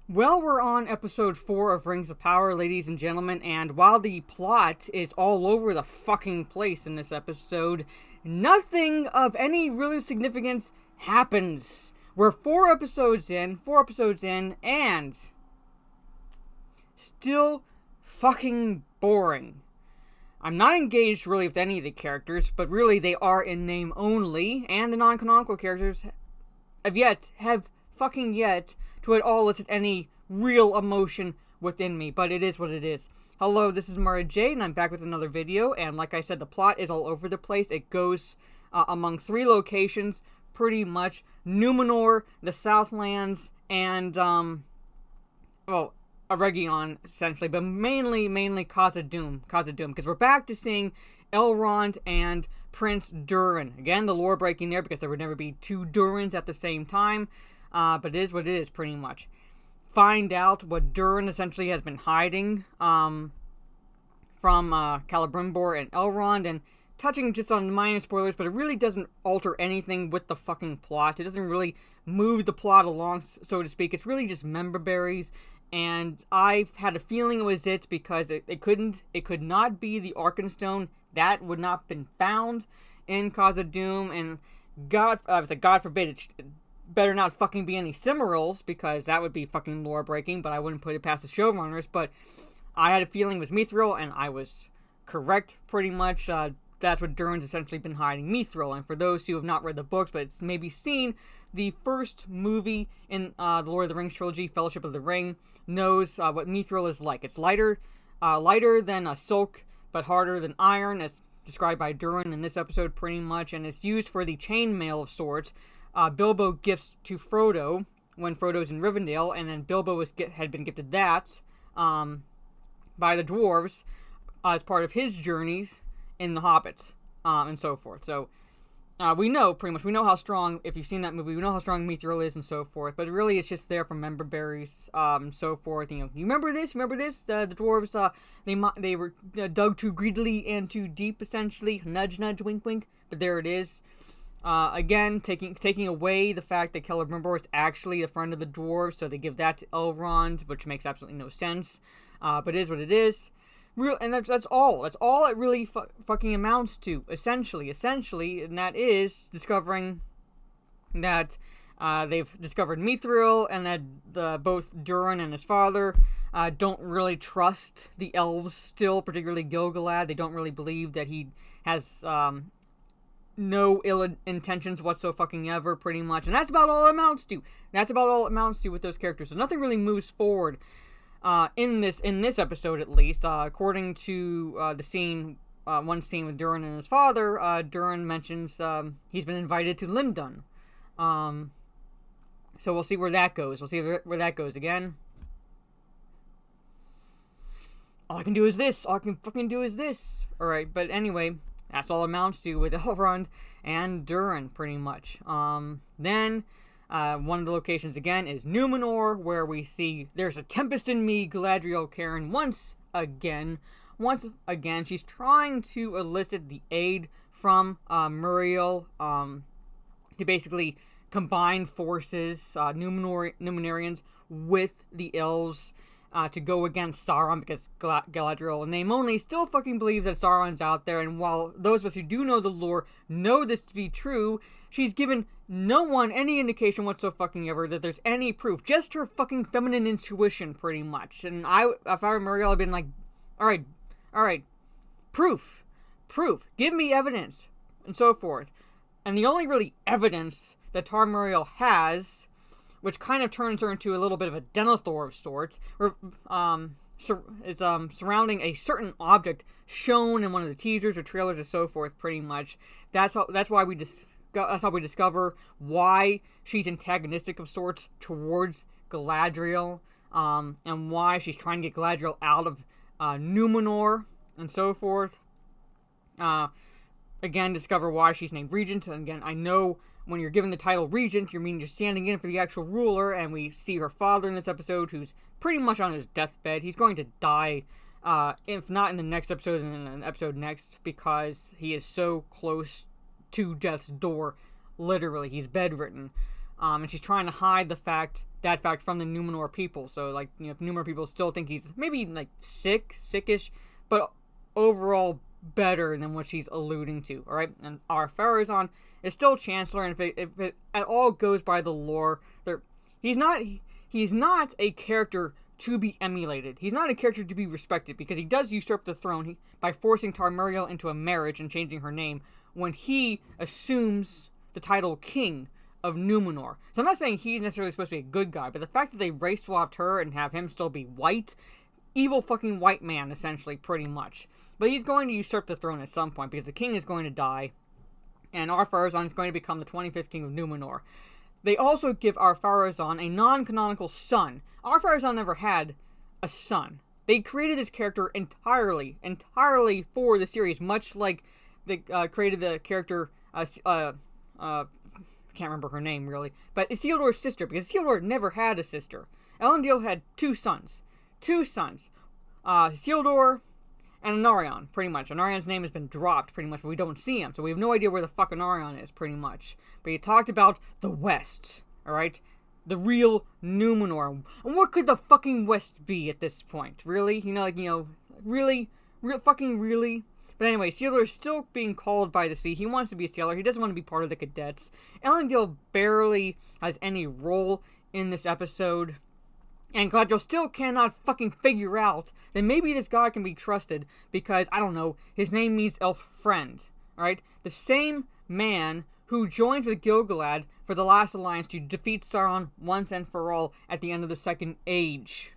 Well, we're on episode 4 of Rings of Power, ladies and gentlemen, and while the plot is all over the fucking place in this episode, nothing of any really significance happens. We're four episodes in, and still fucking boring. I'm not engaged really with any of the characters, but really they are in name only, and the non-canonical characters have fucking yet to at all elicit any real emotion within me, but it is what it is. Hello, this is Mara J, and I'm back with another video, and like I said, the plot is all over the place. It goes among three locations, pretty much. Numenor, the Southlands, and, Eregion, essentially, but mainly Khazad-dûm, because we're back to seeing Elrond and Prince Durin. Again, the lore breaking there, because there would never be two Durins at the same time. But it is what it is, pretty much. Find out what Durin essentially has been hiding from Celebrimbor and Elrond, and touching just on minor spoilers, but it really doesn't alter anything with the fucking plot. It doesn't really move the plot along, so to speak. It's really just member berries, and I've had a feeling it was it, because it could not be the Arkenstone. That would not have been found in Khazad-dûm, and God forbid it better not fucking be any Cimmerals, because that would be fucking lore breaking, but I wouldn't put it past the showrunners. But I had a feeling it was Mithril, and I was correct, pretty much. That's what Durin's essentially been hiding, Mithril. And for those who have not read the books, but it's maybe seen the first movie in the Lord of the Rings trilogy, Fellowship of the Ring, knows what Mithril is like. It's lighter than silk, but harder than iron, as described by Durin in this episode, pretty much, and it's used for the chainmail of sorts. Bilbo gifts to Frodo when Frodo's in Rivendell, and then Bilbo had been gifted that by the dwarves as part of his journeys in The Hobbit, and so forth. So we know how strong, if you've seen that movie, we know how strong Mithril is and so forth, but really it's just there for member berries, so forth. You remember this? The dwarves, they were dug too greedily and too deep, essentially. Nudge, nudge, wink, wink. But there it is. Again, taking away the fact that Celebrimbor is actually a friend of the dwarves, so they give that to Elrond, which makes absolutely no sense. But it is what it is. And that's all. That's all it really fucking amounts to, essentially, and that is discovering that they've discovered Mithril, and that both Durin and his father don't really trust the elves still, particularly Gil-galad. They don't really believe that he has no ill intentions whatsoever, pretty much. And that's about all it amounts to. With those characters. So nothing really moves forward in this episode, at least. According to one scene with Durin and his father, Durin mentions he's been invited to Lindon. So we'll see where that goes. Again. All I can fucking do is this. Alright, but anyway, that's all it amounts to with Elrond and Durin, pretty much. Then, one of the locations, again, is Numenor, where we see there's a Tempest in Me, Galadriel Karen, once again, she's trying to elicit the aid from Muriel, to basically combine forces, Numenorians, with the elves, to go against Sauron, because Galadriel, in name only, still fucking believes that Sauron's out there, and while those of us who do know the lore know this to be true, she's given no one any indication whatsoever that there's any proof. Just her fucking feminine intuition, pretty much. And if I were Muriel, I'd been like, alright, proof, give me evidence, and so forth. And the only really evidence that Muriel has, which kind of turns her into a little bit of a Denethor of sorts, surrounding a certain object shown in one of the teasers or trailers or so forth, pretty much. That's how we discover why she's antagonistic of sorts towards Galadriel, and why she's trying to get Galadriel out of Numenor, and so forth. Again, discover why she's named Regent. And again, I know when you're given the title Regent, you're standing in for the actual ruler, and we see her father in this episode, who's pretty much on his deathbed. He's going to die, if not in the next episode, then in an episode next, because he is so close to death's door. Literally, he's bedridden. And she's trying to hide the fact that fact from the Numenor people. So, like, you know, Numenor people still think he's maybe, like, sickish, but overall better than what she's alluding to, alright? And our Pharazôn is still Chancellor, and if it at all goes by the lore, he's not a character to be emulated. He's not a character to be respected, because he does usurp the throne by forcing Tarmuriel into a marriage and changing her name when he assumes the title King of Numenor. So I'm not saying he's necessarily supposed to be a good guy, but the fact that they race swapped her and have him still be white, evil fucking white man, essentially, pretty much. But he's going to usurp the throne at some point, because the king is going to die, and Ar-Pharazôn is going to become the 25th king of Numenor. They also give Ar-Pharazôn a non-canonical son. Ar-Pharazôn never had a son. They created this character entirely for the series, much like they created the character, can't remember her name, really, but Isildur's sister, because Isildur never had a sister. Elendil had two sons, Isildur and Anarion, pretty much. Anarion's name has been dropped, pretty much, but we don't see him, so we have no idea where the fuck Anarion is, pretty much. But he talked about the West, alright? The real Numenor. And what could the fucking West be at this point? Really? Really? Fucking really? But anyway, Isildur is still being called by the sea. He wants to be a sailor. He doesn't want to be part of the cadets. Elendil barely has any role in this episode. And Galadriel still cannot fucking figure out that maybe this guy can be trusted because, I don't know, his name means elf friend. Alright? The same man who joins with Gil-galad for the last alliance to defeat Sauron once and for all at the end of the Second Age.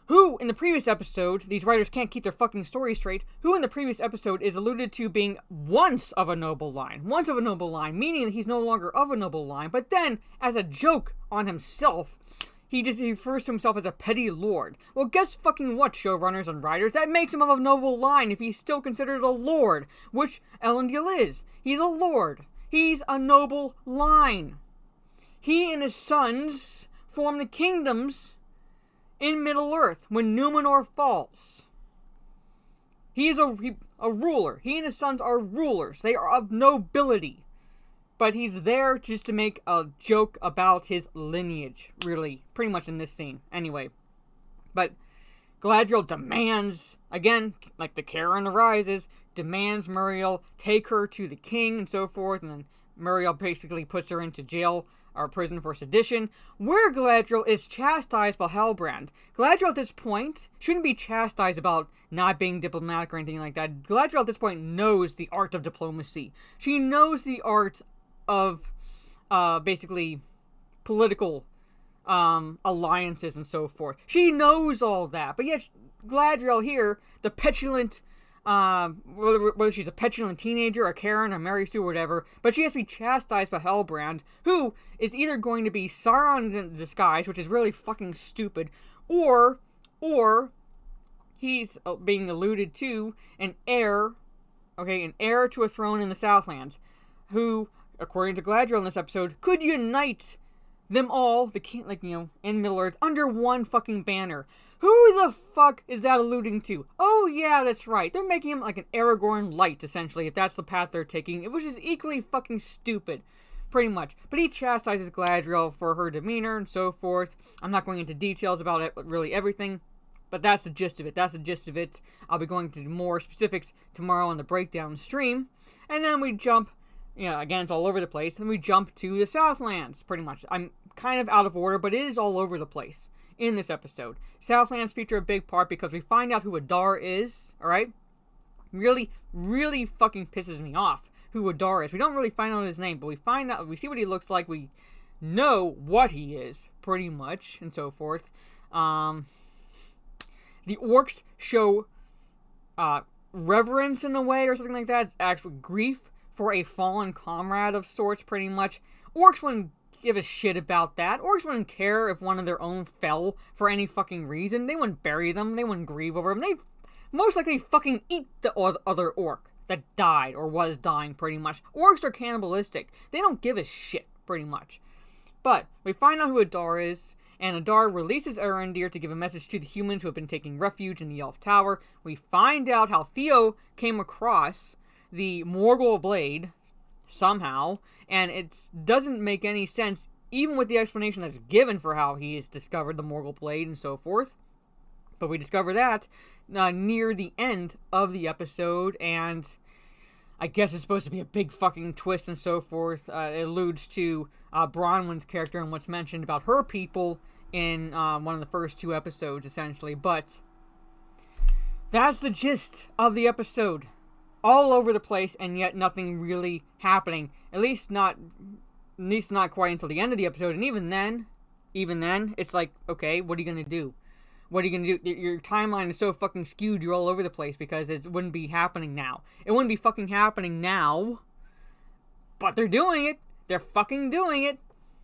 Who, in the previous episode, these writers can't keep their fucking story straight, who in the previous episode is alluded to being once of a noble line, meaning that he's no longer of a noble line, but then, as a joke on himself, he refers to himself as a petty lord. Well, guess fucking what, showrunners and writers? That makes him of a noble line if he's still considered a lord, which Elendil is. He's a lord. He's a noble line. He and his sons form the kingdoms in Middle-earth when Numenor falls. He is a ruler. He and his sons are rulers. They are of nobility. But he's there just to make a joke about his lineage, really. Pretty much in this scene. Anyway. But Galadriel demands, again, like the Karen arises, demands Muriel take her to the king and so forth. And then Muriel basically puts her into jail or prison for sedition, where Galadriel is chastised by Halbrand. Galadriel at this point shouldn't be chastised about not being diplomatic or anything like that. Galadriel at this point knows the art of diplomacy. She knows the art of basically political alliances and so forth. She knows all that, but yet Galadriel here, the petulant, whether she's a petulant teenager, a Karen, a Mary Sue, or whatever, but she has to be chastised by Halbrand, who is either going to be Sauron in disguise, which is really fucking stupid, or he's being alluded to an heir to a throne in the Southlands, who, according to Galadriel in this episode, could unite them all, the king, in Middle-earth, under one fucking banner. Who the fuck is that alluding to? Oh yeah, that's right. They're making him like an Aragorn light, essentially, if that's the path they're taking, which is equally fucking stupid, pretty much. But he chastises Galadriel for her demeanor and so forth. I'm not going into details about it, really everything, but that's the gist of it. I'll be going to more specifics tomorrow on the breakdown stream. And then we jump, again, it's all over the place, and we jump to the Southlands, pretty much. I'm kind of out of order, but it is all over the place in this episode. Southlands feature a big part because we find out who Adar is, alright? Really, really fucking pisses me off who Adar is. We don't really find out his name, but we see what he looks like, we know what he is, pretty much, and so forth. The orcs show reverence in a way, or something like that. It's actual grief for a fallen comrade of sorts, pretty much. Orcs wouldn't give a shit about that. Orcs wouldn't care if one of their own fell for any fucking reason. They wouldn't bury them. They wouldn't grieve over them. They'd most likely fucking eat the other orc that died or was dying, pretty much. Orcs are cannibalistic. They don't give a shit, pretty much. But we find out who Adar is, and Adar releases Arondir to give a message to the humans who have been taking refuge in the Elf Tower. We find out how Theo came across the Morgul blade somehow, and it doesn't make any sense even with the explanation that's given for how he has discovered the Morgul Blade and so forth. But we discover that near the end of the episode, and I guess it's supposed to be a big fucking twist and so forth. It alludes to Bronwyn's character and what's mentioned about her people in one of the first 2 episodes, essentially. But that's the gist of the episode. All over the place, and yet nothing really happening. At least not quite until the end of the episode. And even then, it's like, okay, what are you gonna do? What are you gonna do? Your timeline is so fucking skewed, you're all over the place, because it wouldn't be happening now. It wouldn't be fucking happening now, but they're doing it. They're fucking doing it.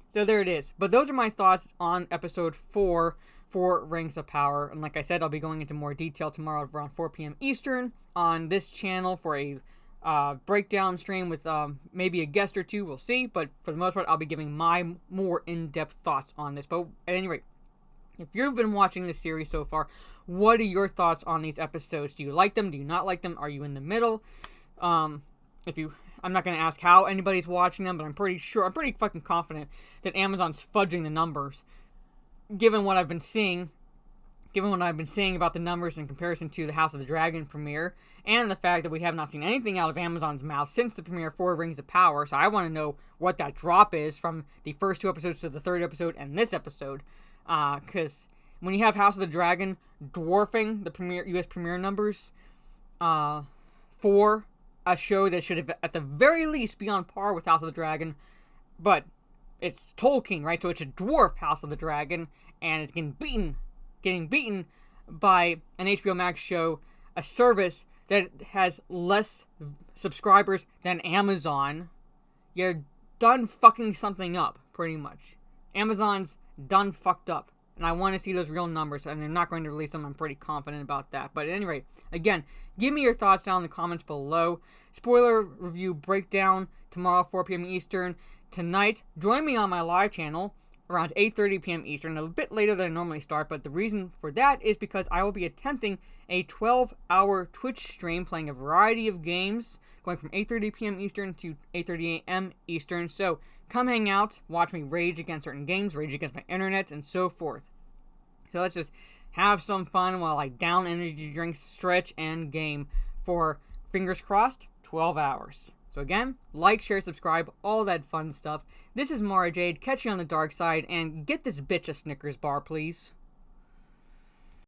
So there it is. But those are my thoughts on episode 4 for Rings of Power. And like I said, I'll be going into more detail tomorrow around 4 p.m. Eastern on this channel for a breakdown stream with maybe a guest or 2. We'll see. But for the most part, I'll be giving my more in-depth thoughts on this. But at any rate, if you've been watching this series so far, what are your thoughts on these episodes? Do you like them? Do you not like them? Are you in the middle? I'm not going to ask how anybody's watching them, but I'm pretty fucking confident that Amazon's fudging the numbers. Given what I've been seeing about the numbers in comparison to the House of the Dragon premiere, and the fact that we have not seen anything out of Amazon's mouth since the premiere for Rings of Power, so I want to know what that drop is from the first 2 episodes to the 3rd episode and this episode. Because when you have House of the Dragon dwarfing the U.S. premiere numbers for a show that should have at the very least be on par with House of the Dragon, but it's Tolkien, right? So it should dwarf House of the Dragon, and it's getting beaten by an HBO Max show, a service that has less subscribers than Amazon. You're done fucking something up, pretty much. Amazon's done fucked up, and I want to see those real numbers, and they're not going to release them. I'm pretty confident about that. But at any rate, again, give me your thoughts down in the comments below. Spoiler review breakdown tomorrow, 4 p.m. Eastern. Tonight, join me on my live channel around 8:30 p.m. Eastern, a bit later than I normally start, but the reason for that is because I will be attempting a 12-hour Twitch stream playing a variety of games, going from 8:30 p.m. Eastern to 8:30 a.m. Eastern. So come hang out, watch me rage against certain games, rage against my internet, and so forth. So let's just have some fun while I down energy drinks, stretch, and game for, fingers crossed, 12 hours. So again, like, share, subscribe, all that fun stuff. This is Mara Jade. Catch you on the dark side, and get this bitch a Snickers bar, please.